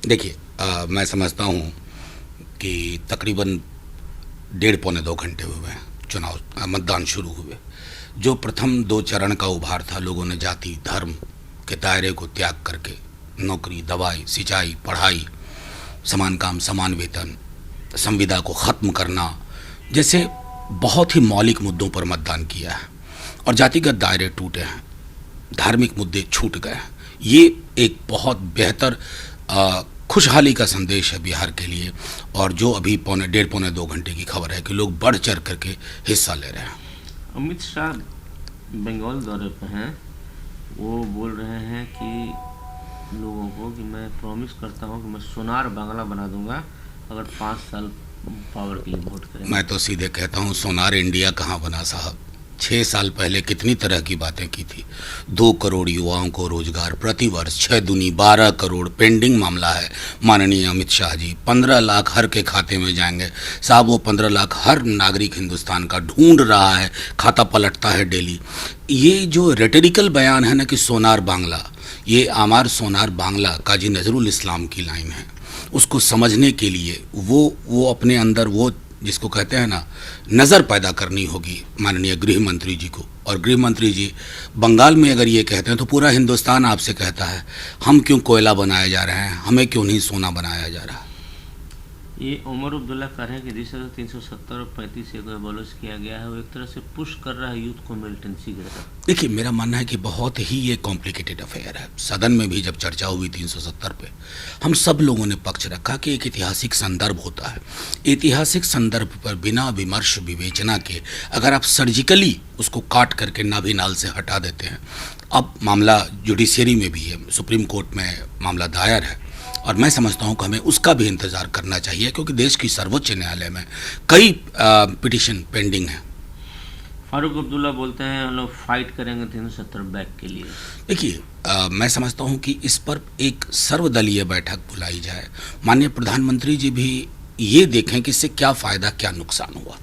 देखिए, मैं समझता हूँ कि तकरीबन डेढ़ पौने 2 घंटे हुए हैं चुनाव मतदान शुरू हुए। जो प्रथम 2 चरण का उभार था, लोगों ने जाति धर्म के दायरे को त्याग करके नौकरी, दवाई, सिंचाई, पढ़ाई, समान काम समान वेतन, संविदा को ख़त्म करना जैसे बहुत ही मौलिक मुद्दों पर मतदान किया है और जातिगत दायरे टूटे हैं, धार्मिक मुद्दे छूट गए हैं। ये एक बहुत बेहतर खुशहाली का संदेश है बिहार के लिए। और जो अभी डेढ़ पौने 2 घंटे की खबर है कि लोग बढ़ चढ़ करके हिस्सा ले रहे हैं। अमित शाह बंगाल दौरे पर हैं, वो बोल रहे हैं कि लोगों को कि मैं प्रॉमिस करता हूं कि मैं सोनार बांग्ला बना दूंगा अगर 5 साल पावर के लिए वोट करें। मैं तो सीधे कहता हूं, सोनार इंडिया कहाँ बना साहब। 6 साल पहले कितनी तरह की बातें की थी। 2 करोड़ युवाओं को रोजगार प्रतिवर्ष, 6 दूनी 12 करोड़ पेंडिंग मामला है माननीय अमित शाह जी। 15 लाख हर के खाते में जाएंगे साहब। वो 15 लाख हर नागरिक हिंदुस्तान का ढूंढ रहा है, खाता पलटता है डेली। ये जो रेटरिकल बयान है ना कि सोनार बांग्ला, ये आमार सोनार बांग्ला काजी नजरुल इस्लाम की लाइन है। उसको समझने के लिए वो अपने अंदर वो जिसको कहते हैं ना, नज़र पैदा करनी होगी माननीय गृह मंत्री जी को। और गृह मंत्री जी बंगाल में अगर ये कहते हैं तो पूरा हिंदुस्तान आपसे कहता है, हम क्यों कोयला बनाए जा रहे हैं, हमें क्यों नहीं सोना बनाया जा रहा। ये उमर अब्दुल्ला कह रहे हैं कि जिस तरह 370 और 35 से एबॉलिश किया गया है, वो एक तरह से पुश कर रहा है यूथ को मिलिटेंसी की तरफ। देखिए, मेरा मानना है कि बहुत ही ये कॉम्प्लिकेटेड अफेयर है। सदन में भी जब चर्चा हुई 370 पे, हम सब लोगों ने पक्ष रखा कि एक ऐतिहासिक संदर्भ होता है। ऐतिहासिक संदर्भ पर बिना विमर्श विवेचना के अगर आप सर्जिकली उसको काट करके नाभिनाल से हटा देते हैं। अब मामला जुडिशरी में भी है, सुप्रीम कोर्ट में मामला दायर है और मैं समझता हूं कि हमें उसका भी इंतज़ार करना चाहिए, क्योंकि देश की सर्वोच्च न्यायालय में कई पिटीशन पेंडिंग हैं। फारूक अब्दुल्ला बोलते हैं हम लोग फाइट करेंगे 370 बैक के लिए। देखिए, मैं समझता हूं कि इस पर एक सर्वदलीय बैठक बुलाई जाए। माननीय प्रधानमंत्री जी भी ये देखें कि इससे क्या फ़ायदा क्या नुकसान हुआ,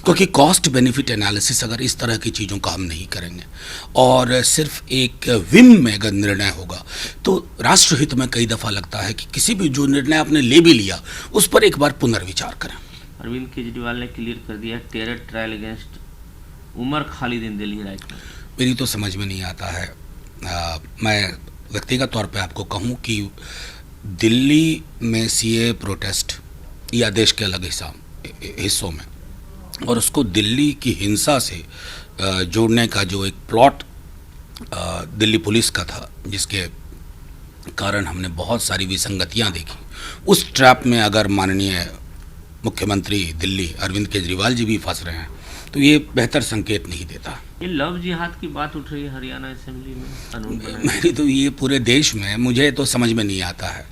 क्योंकि कॉस्ट बेनिफिट एनालिसिस अगर इस तरह की चीज़ों का हम नहीं करेंगे और सिर्फ एक विम में अगर निर्णय होगा तो राष्ट्रहित में कई दफ़ा लगता है कि किसी भी जो निर्णय आपने ले भी लिया उस पर एक बार पुनर्विचार करें। अरविंद केजरीवाल ने क्लियर कर दिया terror trial against Umar Khalid in Delhi riot में। मेरी तो समझ में नहीं आता है। मैं व्यक्तिगत तौर पे आपको कहूँ कि दिल्ली में सीए प्रोटेस्ट या देश के अलग हिस्सों में और उसको दिल्ली की हिंसा से जोड़ने का जो एक प्लॉट दिल्ली पुलिस का था, जिसके कारण हमने बहुत सारी विसंगतियां देखी, उस ट्रैप में अगर माननीय मुख्यमंत्री दिल्ली अरविंद केजरीवाल जी भी फंस रहे हैं तो ये बेहतर संकेत नहीं देता। ये लव जिहाद की बात उठ रही है हरियाणा असेंबली में कानून बनाने। मेरी तो ये पूरे देश में मुझे तो समझ में नहीं आता है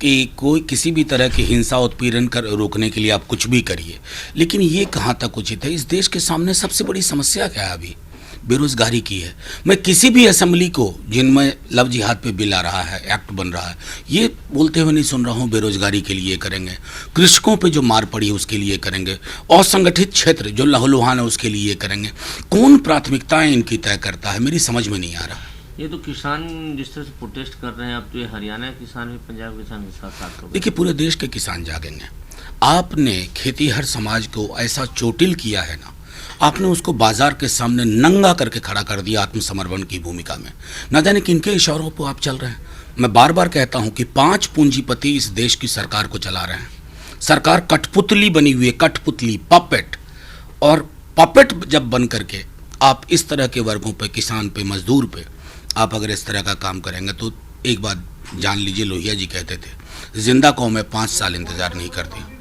कि कोई किसी भी तरह की हिंसा उत्पीड़न कर रोकने के लिए आप कुछ भी करिए, लेकिन ये कहाँ तक उचित है। इस देश के सामने सबसे बड़ी समस्या क्या है अभी, बेरोजगारी की है। मैं किसी भी असेंबली को जिनमें लव जिहाद पे बिल आ रहा है, एक्ट बन रहा है, ये बोलते हुए नहीं सुन रहा हूँ बेरोजगारी के लिए करेंगे, कृषकों पे जो मार पड़ी है उसके लिए करेंगे, असंगठित क्षेत्र जो लहूलुहान है उसके लिए करेंगे। कौन प्राथमिकताएं इनकी तय करता है, मेरी समझ में नहीं आ रहा। ये तो किसान जिस तरह से प्रोटेस्ट कर रहे हैं, अब तो ये हरियाणा के किसान भी पंजाब के किसान के साथ साथ हो गए। देखिए, पूरे देश के किसान जागेंगे। आपने खेतीहर समाज को ऐसा चोटिल किया है ना, आपने उसको बाजार के सामने नंगा करके खड़ा कर दिया आत्मसमर्पण की भूमिका में। न जाने किनके इशारों पर आप चल रहे हैं। मैं बार बार कहता हूं कि 5 पूंजीपति इस देश की सरकार को चला रहे हैं। सरकार कठपुतली बनी हुई है, कठपुतली, पपेट। और पपेट जब बन करके आप इस तरह के वर्गों पे, किसान पे, मजदूर पे आप अगर इस तरह का काम करेंगे तो एक बात जान लीजिए, लोहिया जी कहते थे, जिंदा कौमें 5 साल इंतजार नहीं करती।